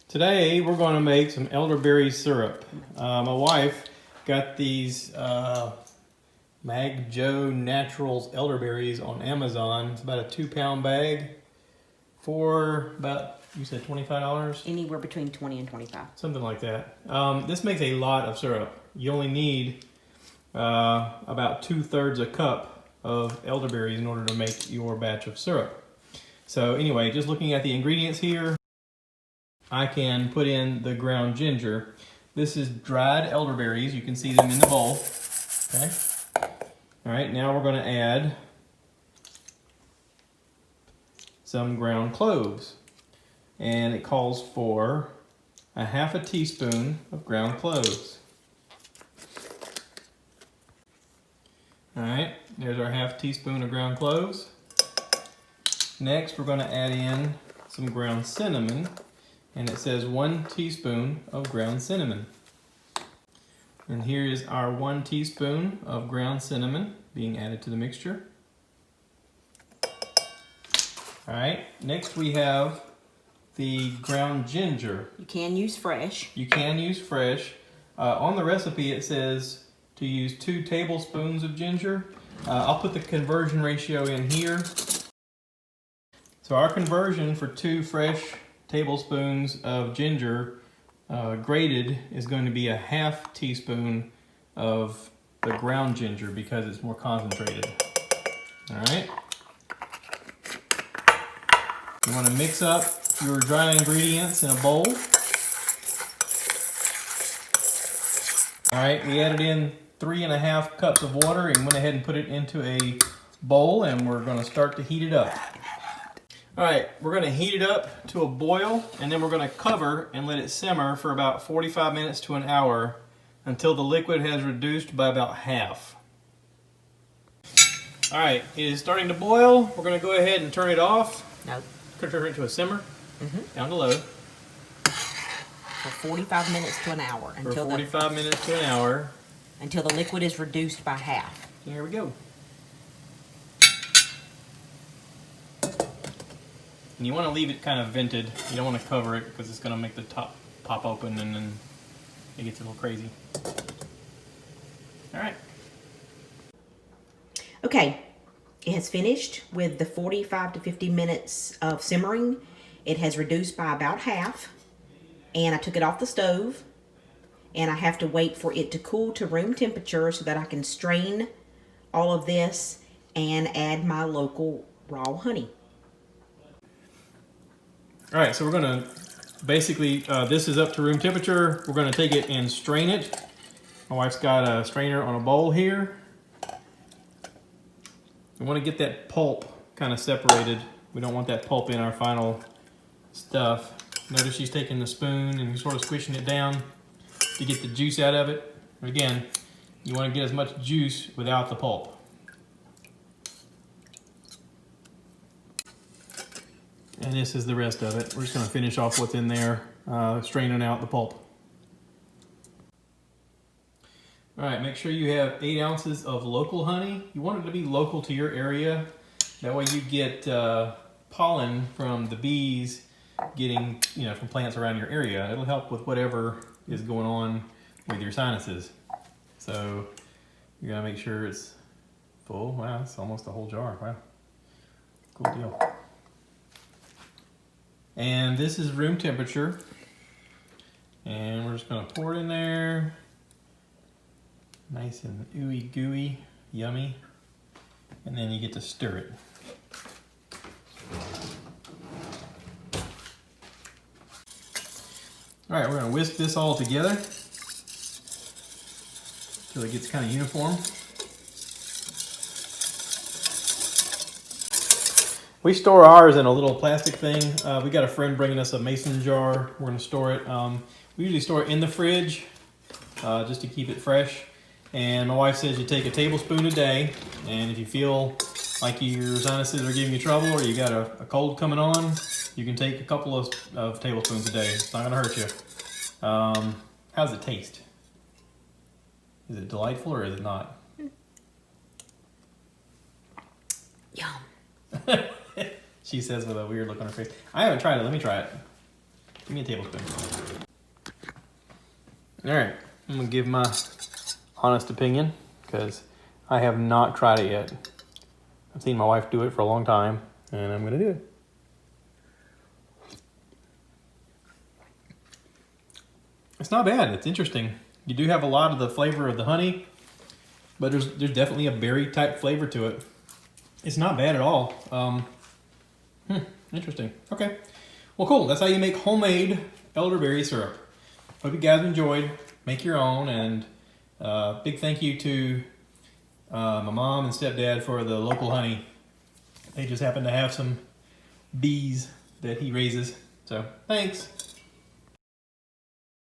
Today we're going to make some elderberry syrup. My wife got these Mag Joe Naturals elderberries on Amazon. It's about a 2-pound bag for about, you said $25? Anywhere between 20 and 25. Something like that. This makes a lot of syrup. You only need about 2/3 a cup of elderberries in order to make your batch of syrup. So anyway, just looking at the ingredients here, I can put in the ground ginger. This is dried elderberries. You can see them in the bowl. Okay. All right, now we're going to add some ground cloves. And it calls for a 1/2 teaspoon of ground cloves. All right, there's our 1/2 teaspoon of ground cloves. Next, we're going to add in some ground cinnamon. And it says 1 teaspoon of ground cinnamon. And here is our 1 teaspoon of ground cinnamon being added to the mixture. All right, next we have the ground ginger. You can use fresh. You can use fresh. On the recipe it says to use 2 tablespoons of ginger. I'll put the conversion ratio in here. So our conversion for 2 fresh tablespoons of ginger grated is going to be a 1/2 teaspoon of the ground ginger because it's more concentrated. All right. You want to mix up your dry ingredients in a bowl. All right, we added in 3½ cups of water and went ahead and put it into a bowl, and we're going to start to heat it up. All right, we're going to heat it up to a boil, and then we're going to cover and let it simmer for about 45 minutes to an hour until the liquid has reduced by about half. All right, it is starting to boil. We're going to go ahead and turn it off. No. Turn it to a simmer, down to low. For 45 minutes to an hour. For 45 minutes to an hour. Until the liquid is reduced by half. There we go. And you want to leave it kind of vented. You don't want to cover it because it's going to make the top pop open and then it gets a little crazy. All right. Okay, it has finished with the 45 to 50 minutes of simmering. It has reduced by about half, and I took it off the stove, and I have to wait for it to cool to room temperature so that I can strain all of this and add my local raw honey. All right, so we're going to basically, this is up to room temperature. We're going to take it and strain it. My wife's got a strainer on a bowl here. We want to get that pulp kind of separated. We don't want that pulp in our final stuff. Notice she's taking the spoon and sort of squishing it down to get the juice out of it. Again, you want to get as much juice without the pulp. And this is the rest of it. We're just going to finish off what's in there, straining out the pulp. All right, make sure you have 8 ounces of local honey. You want it to be local to your area. That way you get pollen from the bees getting, from plants around your area. It'll help with whatever is going on with your sinuses. So you gotta make sure it's full. Wow, that's almost a whole jar. Wow, cool deal. And this is room temperature. And we're just gonna pour it in there. Nice and ooey gooey, yummy. And then you get to stir it. All right, we're gonna whisk this all together until it gets kind of uniform. We store ours in a little plastic thing. We got a friend bringing us a mason jar. We're gonna store it. We usually store it in the fridge just to keep it fresh. And my wife says you take a tablespoon a day, and if you feel like your sinuses are giving you trouble or you got a cold coming on, you can take a couple of tablespoons a day. It's not gonna hurt you. How's it taste? Is it delightful or is it not? Yum. She says with a weird look on her face. I haven't tried it. Let me try it. Give me a tablespoon. All right, I'm gonna give my honest opinion because I have not tried it yet. I've seen my wife do it for a long time, and I'm gonna do it. It's not bad. It's interesting. You do have a lot of the flavor of the honey, but there's definitely a berry type flavor to it. It's not bad at all. Interesting. Okay. Well, cool. That's how you make homemade elderberry syrup. Hope you guys enjoyed. Make your own, and big thank you to my mom and stepdad for the local honey. They just happen to have some bees that he raises. So thanks.